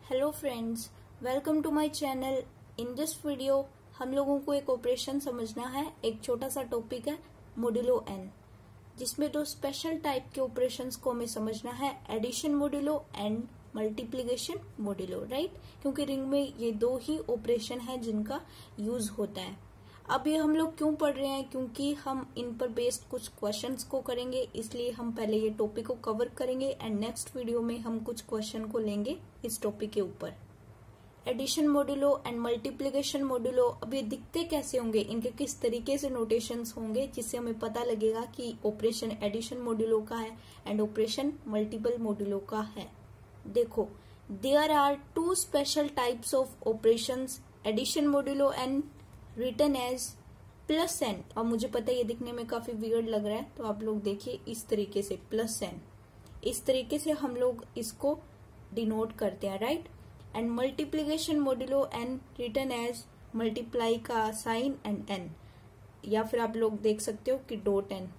Hello friends, welcome to my channel. In this video हम लोगों को एक ऑपरेशन समझना है। एक छोटा सा टॉपिक है मोडुलो एन, जिसमें दो स्पेशल टाइप के ऑपरेशंस को हमें समझना है, addition modulo and multiplication modulo, right. क्योंकि रिंग में ये दो ही ऑपरेशन है जिनका यूज होता है। अब ये हम लोग क्यों पढ़ रहे हैं? क्योंकि हम इन पर बेस्ड कुछ क्वेश्चंस को करेंगे, इसलिए हम पहले ये टॉपिक को कवर करेंगे एंड नेक्स्ट वीडियो में हम कुछ क्वेश्चन को लेंगे इस टॉपिक के ऊपर। Addition modulo and multiplication modulo, अब ये दिखते कैसे होंगे, इनके किस तरीके से नोटेशंस होंगे, जिससे हमें पता लगेगा कि ऑपरेशन एडिशन मोडुलो का है एंड ऑपरेशन मल्टीपल मोडुलो का है। देखो, there are two special types of operations, addition modulo and written as plus n. अब मुझे पता है ये दिखने में काफी वियर्ड लग रहा है, तो आप लोग देखिए इस तरीके से प्लस एन, इस तरीके से हम लोग इसको डिनोट करते हैं, right. And multiplication modulo n written as multiply का साइन एंड एन, या फिर आप लोग देख सकते हो कि dot n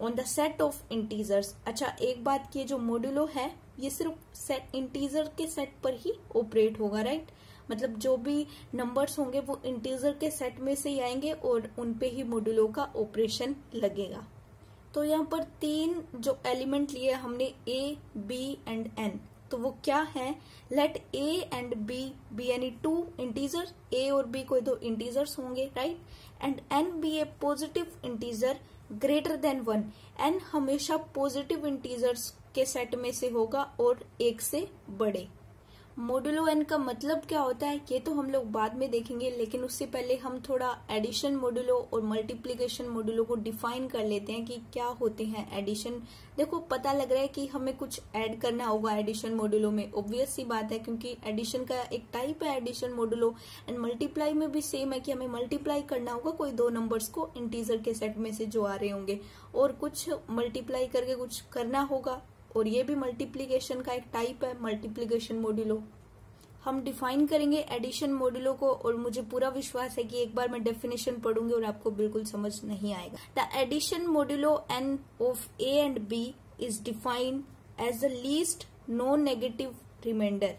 on the set of integers. अच्छा, एक बात की, जो मोडुलो है ये सिर्फ सेट इंटीजर के सेट पर ही ऑपरेट होगा, राइट। मतलब जो भी नंबर्स होंगे वो इंटीजर के सेट में से ही आएंगे और उनपे ही मोडुलो का ऑपरेशन लगेगा। तो यहाँ पर तीन जो एलिमेंट लिए हमने, ए, बी एंड एन, तो वो क्या है? लेट ए एंड बी यानी टू इंटीजर, ए और बी कोई दो इंटीजर्स होंगे, right. And n be a positive integer greater than one, n हमेशा पॉजिटिव इंटीजर्स के सेट में से होगा और एक से बड़े। मोडुलो एन का मतलब क्या होता है ये तो हम लोग बाद में देखेंगे, लेकिन उससे पहले हम थोड़ा एडिशन मोडुलो और मल्टीप्लिकेशन मोडुलो को डिफाइन कर लेते हैं कि क्या होते हैं एडिशन। देखो, पता लग रहा है कि हमें कुछ ऐड करना होगा एडिशन मोडुलो में, ऑब्वियस सी बात है, क्योंकि एडिशन का एक टाइप है एडिशन मोडुलो। एंड मल्टीप्लाई में भी सेम है कि हमें मल्टीप्लाई करना होगा कोई दो नंबर्स को इंटीजर के सेट में से जो आ रहे होंगे, और कुछ मल्टीप्लाई करके कुछ करना होगा, और ये भी मल्टीप्लिकेशन का एक टाइप है, मल्टीप्लिकेशन मोडुलो। हम डिफाइन करेंगे एडिशन मोडुलो को, और मुझे पूरा विश्वास है कि एक बार मैं डेफिनेशन पढ़ूंगी और आपको बिल्कुल समझ नहीं आएगा। The addition modulo n of a and b is defined as the least non negative remainder.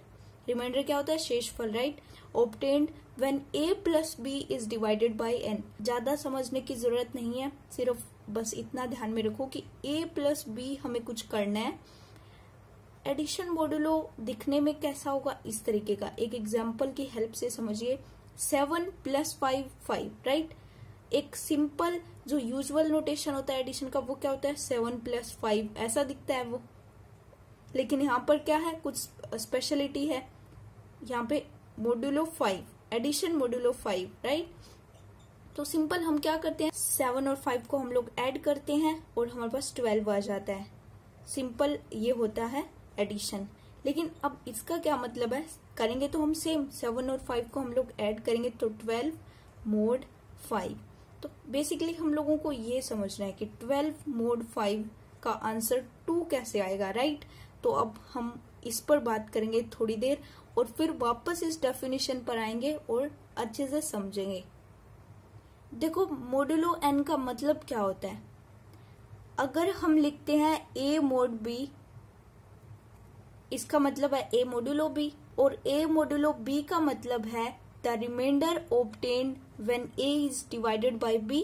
Remainder क्या होता है? शेषफल, right. Obtained when a plus b is divided by n. ज्यादा समझने की जरूरत नहीं है, सिर्फ बस इतना ध्यान में रखो कि a प्लस बी हमें कुछ करना है। एडिशन मोडुलो दिखने में कैसा होगा? इस तरीके का। एक एग्जाम्पल की हेल्प से समझिए, 7 + 5 5, राइट। एक सिंपल जो यूजुअल नोटेशन होता है एडिशन का, वो क्या होता है? 7 + 5 ऐसा दिखता है वो, लेकिन यहाँ पर क्या है, कुछ स्पेशलिटी है। यहाँ पे मोडुलो 5, एडिशन मोडुलो 5, राइट। तो सिंपल हम क्या करते हैं, 7 और 5 को हम लोग ऐड करते हैं और हमारे पास 12 आ जाता है। सिंपल ये होता है एडिशन। लेकिन अब इसका क्या मतलब है? करेंगे तो हम सेम 7 और 5 को हम लोग ऐड करेंगे तो 12 mod 5। तो बेसिकली हम लोगों को ये समझना है कि 12 mod 5 का आंसर 2 कैसे आएगा, राइट। तो अब हम इस पर बात करेंगे थोड़ी देर, और फिर वापस इस डेफिनेशन पर आएंगे और अच्छे से समझेंगे। देखो, मोडुलो एन का मतलब क्या होता है? अगर हम लिखते हैं a mod b, इसका मतलब है a मोडुलो b, और a मोडुलो b का मतलब है the remainder obtained when a is divided by b,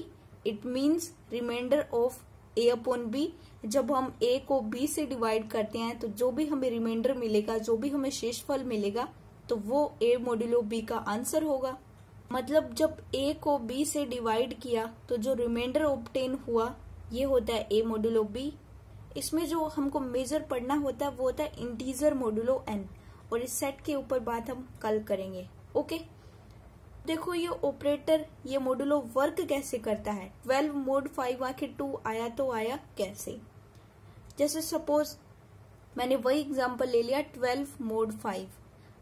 it means remainder of a upon b। जब हम a को b से डिवाइड करते हैं तो जो भी हमें रिमाइंडर मिलेगा, जो भी हमें शेषफल मिलेगा, तो वो a मोडुलो b का आंसर होगा। मतलब जब a को b से डिवाइड किया तो जो रिमाइंडर ऑब्टेन हुआ ये होता है a मोडुलो b। इसमें जो हमको मेजर पढ़ना होता है वो होता है इंटीजर मोडुलो n, और इस सेट के ऊपर बात हम कल करेंगे, ओके। देखो, ये ऑपरेटर, ये मोडुलो वर्क कैसे करता है? 12 mod 5 आखिर 2 आया तो आया कैसे? जैसे सपोज मैंने वही एग्जांपल ले लिया 12 mod 5।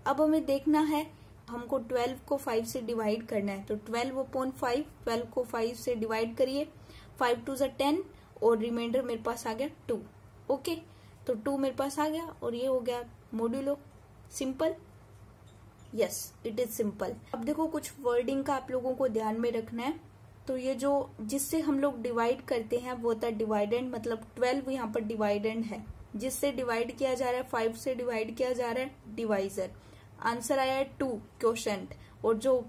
अब हमें देखना है, हमको 12 को 5 से डिवाइड करना है, तो 12 अपॉन 5, 12 को 5 से डिवाइड करिए, 5 2 = 10, और रिमाइंडर मेरे पास आ गया 2, ओके। तो 2 मेरे पास आ गया और ये हो गया modulo. Simple, yes, it is simple. अब देखो, कुछ वर्डिंग का आप लोगों को ध्यान में रखना है। तो ये जो जिससे हम लोग डिवाइड करते हैं वो होता है डिवाइडेंड, मतलब 12 यहाँ पर डिवाइडेंड है, जिससे डिवाइड किया जा रहा है, 5 से डिवाइड किया जा रहा है डिवाइजर। आंसर आया है 2 क्वोशंट, और जो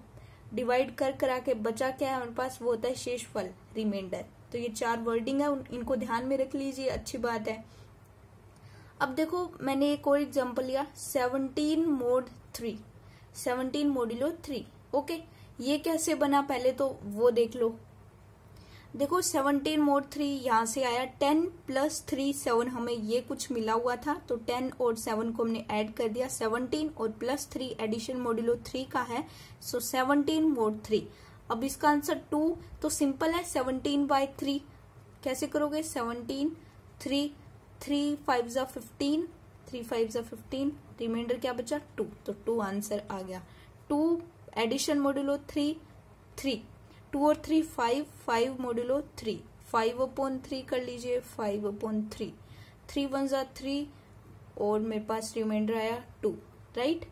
डिवाइड कर करा के बचा क्या है हमारे पास, वो होता है शेषफल, रिमाइंडर। तो ये 4 वर्डिंग है, इनको ध्यान में रख लीजिए, अच्छी बात है। अब देखो मैंने एक और एग्जांपल लिया, 17 mod 3, 17 मोडुलो 3। ओके, ये कैसे बना पहले तो वो देख लो। देखो 17 mod 3 यहाँ से आया, 10 + 3 7, हमें ये कुछ मिला हुआ था, तो 10 और 7 को हमने ऐड कर दिया, 17 और +3 एडिशन मोडुलो 3 का है, सो 17 mod 3। अब इसका आंसर 2, तो सिंपल है, 17/3 कैसे करोगे, 17, 3 5 = 15, 3 5 = 15, रिमाइंडर क्या बचा 2, तो 2 आंसर आ गया। 2 एडिशन मोडुलो 3, 3, 2 और 3 5, 5 मोडुलो 3, 5/3 कर लीजिए, 5/3, 3 1 = 3, और मेरे पास रिमाइंडर आया 2, राइट।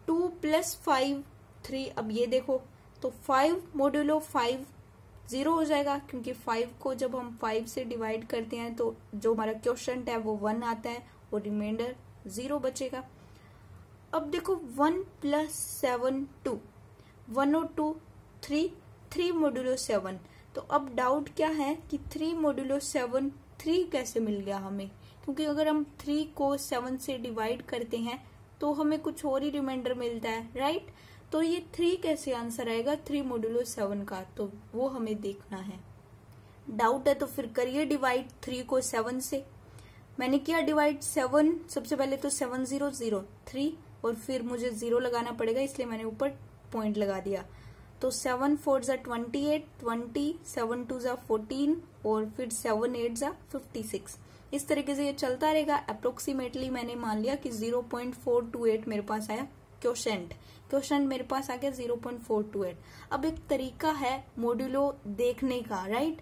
2 + 5 3, अब ये देखो तो 5 मोडुलो 5 0 हो जाएगा, क्योंकि 5 को जब हम 5 से डिवाइड करते हैं तो जो हमारा क्वोशंट है वो 1 आता है, और रिमाइंडर 0 बचेगा। अब देखो 1 + 7 2, 1 और 2 3, 3 मोडुलो 7। तो अब डाउट क्या है कि 3 मोडुलो 7 3 कैसे मिल गया हमें, क्योंकि अगर हम 3 को 7 से डिवाइड करते हैं तो हमें कुछ और ही रिमाइंडर मिलता है, राइट। तो ये 3 कैसे आंसर आएगा 3 मोडुलो 7 का, तो वो हमें देखना है। डाउट है तो फिर करिए डिवाइड 3 को 7 से। मैंने किया डिवाइड 7, सबसे पहले तो 7 0 0 3, और फिर मुझे 0 लगाना पड़ेगा, इसलिए मैंने ऊपर पॉइंट लगा दिया। तो 7 4 = 28, 20, 7 2 = 14, और फिर 7 8 = 56। इस तरीके से ये चलता रहेगा। अप्रोक्सीमेटली मैंने मान लिया कि 0.428 मेरे पास आया क्वोशंट मेरे पास आ गया 0.428। अब एक तरीका है मोडुलो देखने का, राइट।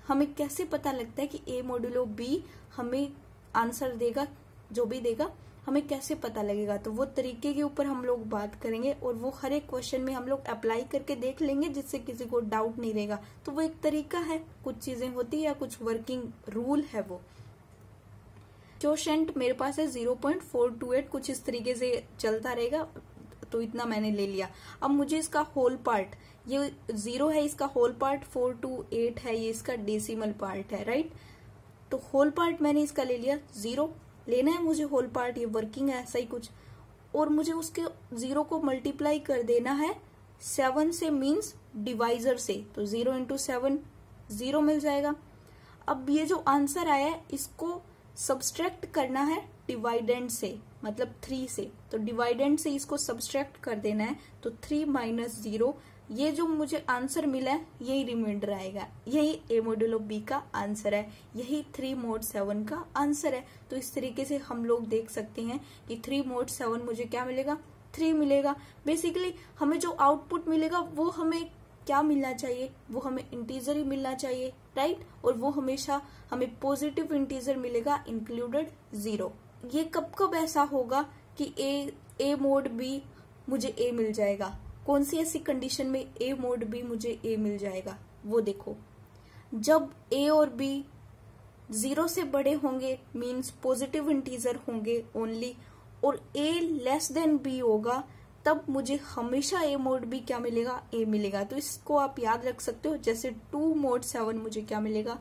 हमें कैसे पता लगता है कि ए मोडुलो बी हमें आंसर देगा, जो भी देगा हमें कैसे पता लगेगा, तो वो तरीके के ऊपर हम लोग बात करेंगे, और वो हर एक क्वेश्चन में हम लोग अप्लाई करके देख लेंगे, जिससे किसी को डाउट नहीं रहेगा। तो वो एक तरीका है, कुछ चीजें होती है, कुछ वर्किंग रूल है वो। क्वोशंट मेरे पास है 0.428, कुछ इस तरीके से चलता रहेगा, तो इतना मैंने ले लिया। अब मुझे इसका होल पार्ट, ये 0 है, इसका होल पार्ट 4 2 8 है, ये इसका डेसिमल पार्ट है, राइट। तो होल पार्ट मैंने इसका ले लिया 0, लेना है मुझे होल पार्ट, ये वर्किंग है ऐसा ही कुछ, और मुझे उसके 0 को मल्टीप्लाई कर देना है 7 से, मींस डिवाइजर से, तो 0 × 7 0 मिल जाएगा। अब ये जो आंसर आया है इसको सब्सट्रैक्ट करना है डिवाइडेंड से, मतलब 3 से, तो डिवाइडेंड से इसको सब्सट्रैक्ट कर देना है, तो 3 - 0, ये जो मुझे आंसर मिला है यही रिमाइंडर आएगा, यही ए मोडुलो बी का आंसर है, यही 3 mod 7 का आंसर है। तो इस तरीके से हम लोग देख सकते हैं कि 3 mod 7 मुझे क्या मिलेगा, 3 मिलेगा। बेसिकली हमें जो आउटपुट मिलेगा वो हमें क्या मिलना चाहिए, वो हमें इंटीजर ही मिलना चाहिए, राइट। और वो हमेशा हमें पॉजिटिव इंटीजर मिलेगा, इंक्लूडेड 0। ये कब कब ऐसा होगा कि ए मोड बी मुझे ए मिल जाएगा, कौन सी ऐसी कंडीशन में ए मोड बी मुझे ए मिल जाएगा, वो देखो। जब ए और बी 0 से बड़े होंगे, मींस पॉजिटिव इंटीजर होंगे ओनली, और ए लेस देन बी होगा, तब मुझे हमेशा ए मोड बी क्या मिलेगा, ए मिलेगा। तो इसको आप याद रख सकते हो, जैसे 2 mod 7 मुझे क्या मिलेगा,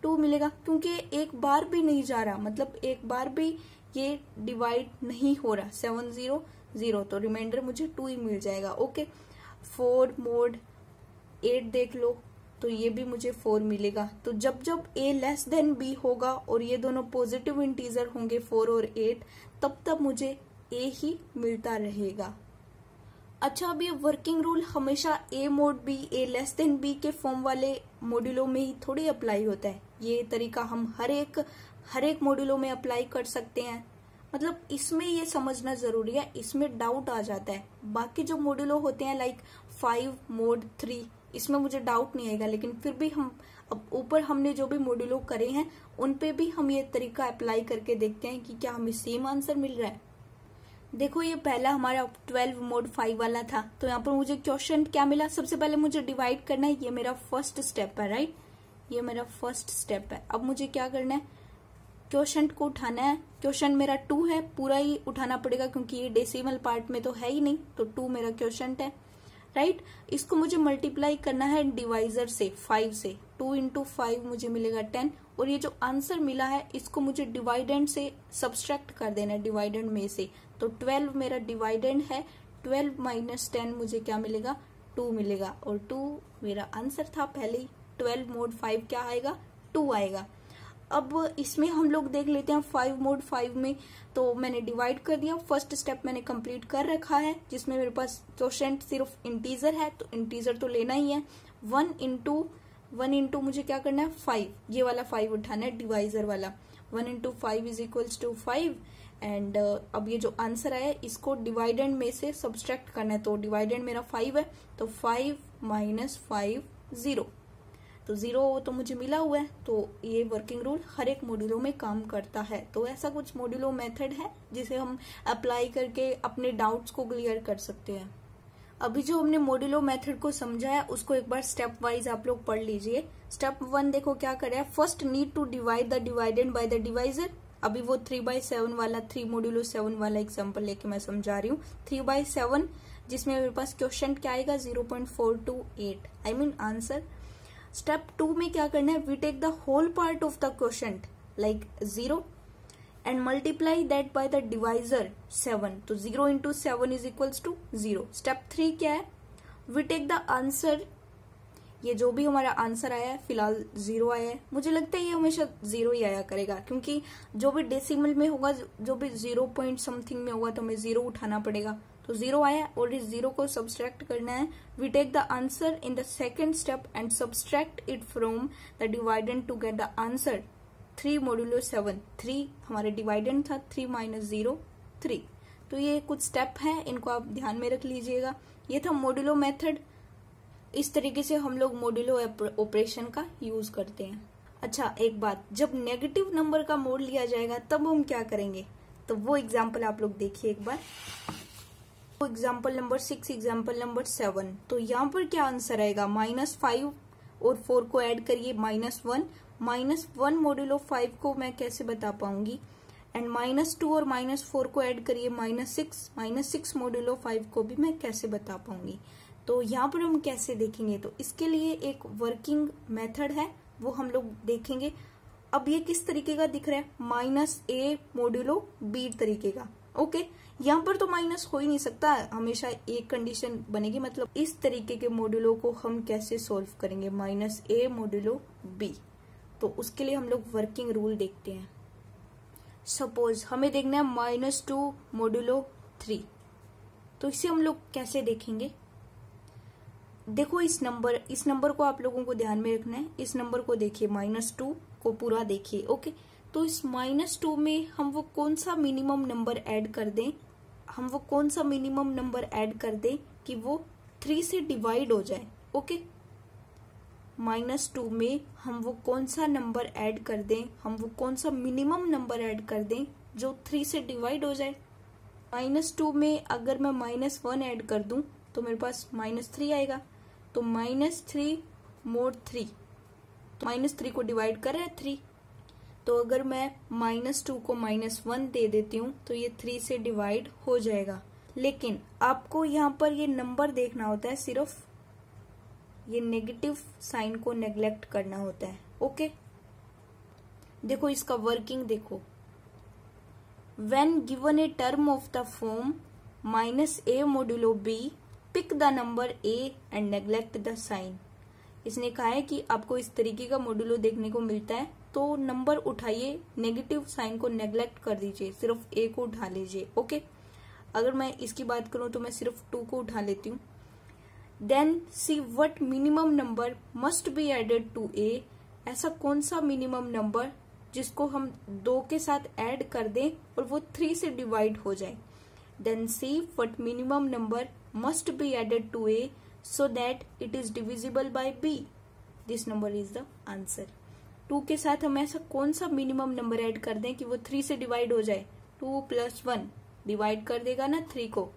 2 मिलेगा, क्योंकि एक बार भी नहीं जा रहा, मतलब एक बार भी ये डिवाइड नहीं हो रहा, 7 0 0, तो रिमाइंडर मुझे 2 ही मिल जाएगा। ओके, 4 mod 8 देख लो, तो ये भी मुझे 4 मिलेगा। तो जब जब a लेस देन b होगा और ये दोनों पॉजिटिव इंटीजर होंगे 4 और 8, तब तब मुझे a ही मिलता रहेगा। अच्छा, अब ये वर्किंग रूल हमेशा a mod b, a less than b के फॉर्म वाले मॉड्यूलों में ही थोड़ी अप्लाई होता है। ये तरीका हम हर एक मॉड्यूलों में अप्लाई कर सकते हैं, मतलब इसमें ये समझना जरूरी है, इसमें डाउट आ जाता है। बाकी जो मॉड्यूलों होते हैं लाइक 5 mod 3, इसमें मुझे डाउट नहीं आएगा, लेकिन फिर भी हम अब ऊपर हमने जो भी मॉड्यूलों करे हैं उन पे भी हम ये तरीका अप्लाई करके देखते हैं कि क्या हमें सेम आंसर मिल रहा है। देखो, ये पहला हमारा 12 mod 5 वाला था, तो यहाँ पर मुझे क्वेश्चन क्या मिला, सबसे पहले मुझे डिवाइड करना है, ये मेरा फर्स्ट स्टेप है, राइट, ये मेरा फर्स्ट स्टेप है। अब मुझे क्या करना है, क्वोशंट को उठाना है। क्वोशंट मेरा 2 है, पूरा ही उठाना पड़ेगा क्योंकि ये डेसिमल पार्ट में तो है ही नहीं, तो 2 मेरा क्वोशंट है, राइट। इसको मुझे मल्टीप्लाई करना है डिवाइजर से, 5 से। 2 इंटू 5 मुझे मिलेगा 10, और ये जो आंसर मिला है इसको मुझे डिवाइडेंड से सब्सट्रैक्ट कर देना है, डिवाइडेंड में से। तो 12 मेरा डिवाइडेंड है, 12 माइनस 10 मुझे क्या मिलेगा, 2 मिलेगा, और 2 मेरा आंसर था पहले ही। 12 मोड 5 क्या आएगा, 2 आएगा। अब इसमें हम लोग देख लेते हैं 5 मोड 5 में, तो मैंने डिवाइड कर दिया, फर्स्ट स्टेप मैंने कंप्लीट कर रखा है, जिसमें मेरे पास क्वोशंट सिर्फ इंटीजर है, तो इंटीजर तो लेना ही है। 1 इंटू मुझे क्या करना है, 5, ये वाला 5 उठाना है, डिवाइजर वाला। 1 into 5 is equals to 5, and अब ये जो आंसर आया इसको डिवाइडेंड में से सब्सट्रैक्ट करना है, तो डिवाइडेंड मेरा 5 है, तो 5 माइनस 5 0, तो 0 तो मुझे मिला हुआ है। तो ये वर्किंग रूल हर एक मॉड्यूलो में काम करता है। तो ऐसा कुछ मॉड्यूलो मेथड है जिसे हम अप्लाई करके अपने डाउट्स को क्लियर कर सकते हैं। अभी जो हमने मॉड्यूलो मेथड को समझा है उसको एक बार स्टेप वाइज आप लोग पढ़ लीजिए। स्टेप 1 देखो क्या करे है, first need to divide the dividend by the divisor. अभी वो 3/7 वाला 3 मॉड्यूलो 7 वाला एग्जाम्पल लेके मैं समझा रही हूँ। 3/7 जिसमें मेरे पास क्वोशंट क्या आएगा, 0.428, आई मीन आंसर। स्टेप 2 में क्या करना है, we take the whole part of the quotient like 0 and multiply that by the divisor 7, तो 0 into 7 is equals to 0। Step 3 क्या है, वी टेक द आंसर, ये जो भी हमारा आंसर आया है फिलहाल 0 आया है, मुझे लगता है ये हमेशा 0 ही आया करेगा, क्योंकि जो भी डेसिमल में होगा, जो भी 0 पॉइंट समथिंग में होगा तो हमें 0 उठाना पड़ेगा, तो 0 आया और इस 0 को सब्सट्रैक्ट करना है। We take the answer in the second step and subtract it from the dividend to get the answer. 3 modulo 7, 3 हमारे डिवाइडेंड था, 3 माइनस 0 3। तो ये कुछ स्टेप है, इनको आप ध्यान में रख लीजिएगा। ये था मॉड्यूलो मेथड। इस तरीके से हम लोग मॉड्यूलो ऑपरेशन का यूज करते हैं। अच्छा एक बात, जब नेगेटिव नंबर का मोड लिया जाएगा तब हम क्या करेंगे, तो वो एग्जाम्पल आप लोग देखिए एक बार। एग्जाम्पल नंबर 6, एग्जाम्पल नंबर 7, तो यहाँ पर क्या आंसर आएगा, -5 और 4 को ऐड करिए -1, -1 मॉड्यूलो 5 को मैं कैसे बता पाऊंगी, एंड -2 और -4 को ऐड करिए -6 मॉड्यूलो 5 को भी मैं कैसे बता पाऊंगी। तो यहाँ पर हम कैसे देखेंगे, तो इसके लिए एक वर्किंग मेथड है, वो हम लोग देखेंगे। अब ये किस तरीके का दिख रहा है, -a मॉड्यूलो b तरीके का, ओके। यहाँ पर तो माइनस हो ही नहीं सकता, हमेशा एक कंडीशन बनेगी, मतलब इस तरीके के मॉड्यूलो को हम कैसे सॉल्व करेंगे, -a मॉड्यूलो b। तो उसके लिए हम लोग वर्किंग रूल देखते हैं। सपोज हमें देखना है -2 मॉड्यूलो 3, तो इसे हम लोग कैसे देखेंगे, देखो इस नंबर को आप लोगों को ध्यान में रखना है। इस नंबर को देखिए, -2 को पूरा देखिए, ओके। तो इस -2 में हम वो कौन सा मिनिमम नंबर ऐड कर दें, कि वो 3 से डिवाइड हो जाए, ओके। -2 में हम वो कौन सा नंबर ऐड कर दें, हम वो कौन सा मिनिमम नंबर ऐड कर दें जो 3 से डिवाइड हो जाए। -2 में अगर मैं -1 ऐड कर दूं तो मेरे पास -3 आएगा, तो -3 मोड 3, तो -3 को डिवाइड कर रहा है 3, तो अगर मैं -2 को -1 दे देती हूँ तो ये 3 से डिवाइड हो जाएगा। लेकिन आपको यहाँ पर ये नंबर देखना होता है, सिर्फ ये नेगेटिव साइन को नेग्लेक्ट करना होता है, ओके। देखो इसका वर्किंग देखो, when given a term of the form -a modulo b, pick the number a and neglect the sign. इसने कहा है कि आपको इस तरीके का मॉड्यूलो देखने को मिलता है तो नंबर उठाइए, नेगेटिव साइन को नेग्लेक्ट कर दीजिए, सिर्फ a को उठा लीजिए, ओके। अगर मैं इसकी बात करूं तो मैं सिर्फ 2 को उठा लेती हूँ। Then see what minimum number must be added to a, ऐसा कौन सा मिनिमम नंबर जिसको हम 2 के साथ ऐड कर दें और वो 3 से डिवाइड हो जाए। Then see what minimum number must be added to a so that it is divisible by b, this number is the answer। 2 के साथ हम ऐसा कौन सा मिनिमम नंबर ऐड कर दें कि वो 3 से डिवाइड हो जाए। 2 + 1 डिवाइड कर देगा ना, 3 को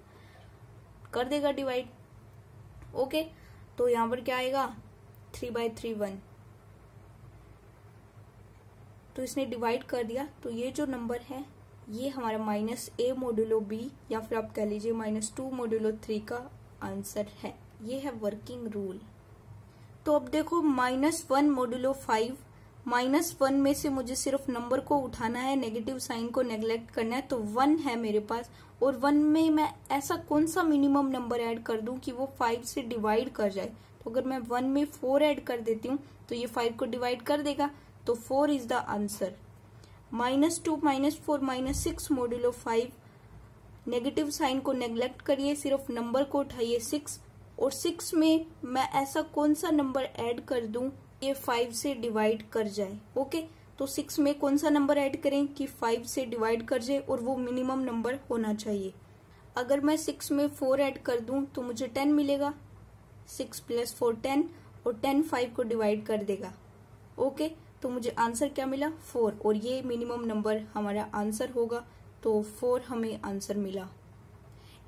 कर देगा डिवाइड, ओके। तो यहाँ पर क्या आएगा, 3/3 1, तो इसने डिवाइड कर दिया, तो ये जो नंबर है ये हमारा -a मोडुलो b या फिर आप कह लीजिए -2 मोडुलो 3 का आंसर है। ये है वर्किंग रूल। तो अब देखो -1 मोडुलो 5, -1 में से मुझे सिर्फ नंबर को उठाना है, नेगेटिव साइन को नेग्लेक्ट करना है, तो 1 है मेरे पास, और 1 में मैं ऐसा कौन सा मिनिमम नंबर ऐड कर दूं कि वो 5 से डिवाइड कर जाए। तो अगर मैं 1 में 4 ऐड कर देती हूँ तो ये 5 को डिवाइड कर देगा, तो 4 is the answer. -2 -4 -6 modulo 5, negative sign को नेग्लेक्ट करिए, सिर्फ नंबर को उठाइए 6, और 6 में मैं ऐसा कौन सा नंबर ऐड कर दूं ये 5 से डिवाइड कर जाए। ओके, तो 6 में कौन सा नंबर ऐड करें कि 5 से डिवाइड कर जाए और वो मिनिमम नंबर होना चाहिए। अगर मैं 6 में 4 ऐड कर दूं तो मुझे 10 मिलेगा, 6 + 4 10, और 10 5 को डिवाइड कर देगा। ओके, तो मुझे आंसर क्या मिला 4, और ये मिनिमम नंबर हमारा आंसर होगा, तो 4 हमें आंसर मिला।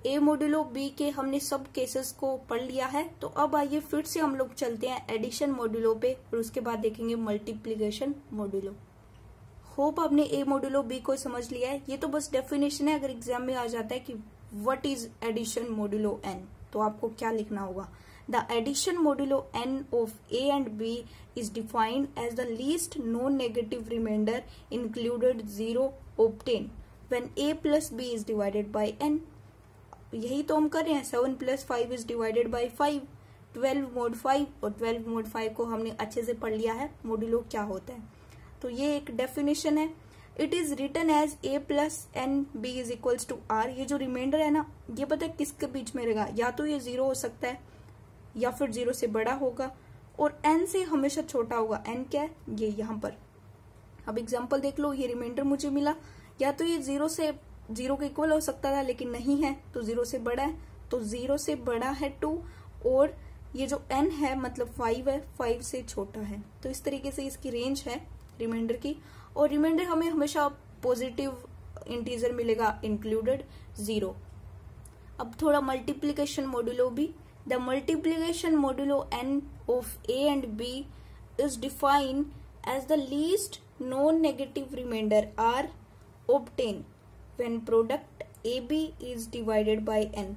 a मोडुलो b के हमने सब केसेस को पढ़ लिया है। तो अब आइए फिर से हम लोग चलते हैं एडिशन मोडुलो पे, और उसके बाद देखेंगे मल्टीप्लिकेशन मोडुलो। होप आपने a मोडुलो b को समझ लिया है। ये तो बस डेफिनेशन है, अगर एग्जाम में आ जाता है कि what is addition modulo n, तो आपको क्या लिखना होगा। The addition modulo n of a and b is defined as the least non-negative remainder included 0 obtained when a plus b is divided by n। यही तो हम कर रहे हैं। 7 + 5 is divided by 5, 12 mod 5, और 12 mod 5 को हमने अच्छे से पढ़ लिया है मोडुलो क्या होता है। तो ये एक डेफिनेशन है। It is written as a + n b is equals to r। ये जो रिमाइंडर है ना, ये पता है किसके बीच में रहेगा, या तो ये 0 हो सकता है या फिर 0 से बड़ा होगा, और n से हमेशा छोटा होगा। n क्या है, ये यहाँ पर। अब एग्जांपल देख लो, ये रिमाइंडर मुझे मिला, या तो ये 0 के इक्वल हो सकता था लेकिन नहीं है, तो 0 से बड़ा है, तो 0 से बड़ा है 2, और ये जो n है मतलब 5 है, 5 से छोटा है। तो इस तरीके से इसकी रेंज है रिमाइंडर की, और रिमाइंडर हमें हमेशा पॉजिटिव इंटीजर मिलेगा, इंक्लूडेड 0। अब थोड़ा मल्टीप्लीकेशन मोडुलो भी। The multiplication modulo n of a and b is defined as the least non-negative remainder r obtained when product ab is divided by n।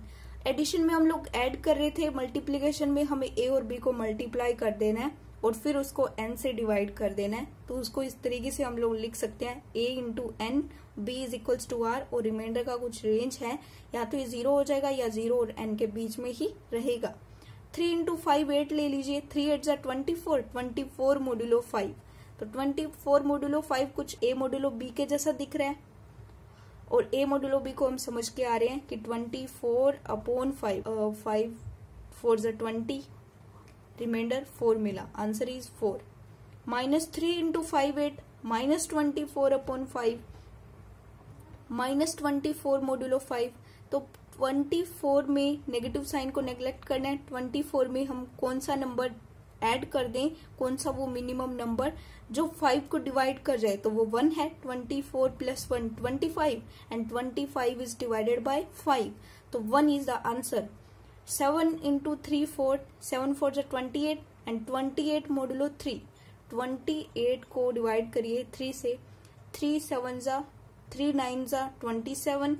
Addition में हम लोग add कर रहे थे, मल्टीप्लिकेशन में हमें a और b को मल्टीप्लाई कर देना है और फिर उसको n से डिवाइड कर देना है। तो उसको इस तरीके से हम लोग लिख सकते हैं a × n, b is equals to r, और रिमाइंडर का कुछ रेंज है, या तो ये 0 हो जाएगा या 0 और n के बीच में ही रहेगा। 3 × 5 8 ले लीजिए, 3 8 = 24, 24 मोडुलो 5। तो 24 मोडुलो 5 कुछ a मोडुलो b के जैसा दिख रहा है, और a मोडुलो b को हम समझ के आ रहे हैं कि 24/5, 5 4 = 20, रिमाइंडर 4 मिला, आंसर इज 4। -3 × 5 8, -24/5, -24 मोडुलो 5। तो 24 में नेगेटिव साइन को नेग्लेक्ट करना है, 24 में हम कौन सा नंबर ऐड कर दें, कौन सा वो मिनिमम नंबर जो 5 को डिवाइड कर जाए, तो वो 1 है। 24 + 1 25, एंड 25 इज डिवाइडेड बाय 5, तो 1 is the answer. 7 × 3 4, 7 4 = 28, and 28 modulo 3। 28 को डिवाइड करिए 3 से, 3 7 = 3 9 = 27,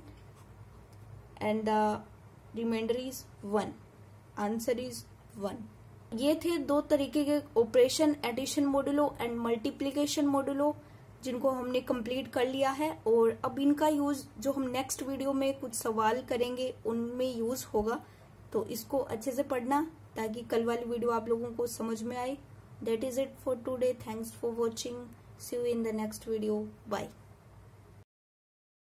and the remainder is 1, answer is 1। ये थे दो तरीके के operation, addition modulo and multiplication modulo, जिनको हमने कंप्लीट कर लिया है, और अब इनका यूज जो हम नेक्स्ट वीडियो में कुछ सवाल करेंगे उनमें यूज होगा। तो इसको अच्छे से पढ़ना ताकि कल वाली वीडियो आप लोगों को समझ में आए। That is it for today, thanks for watching, see you in the next video, bye.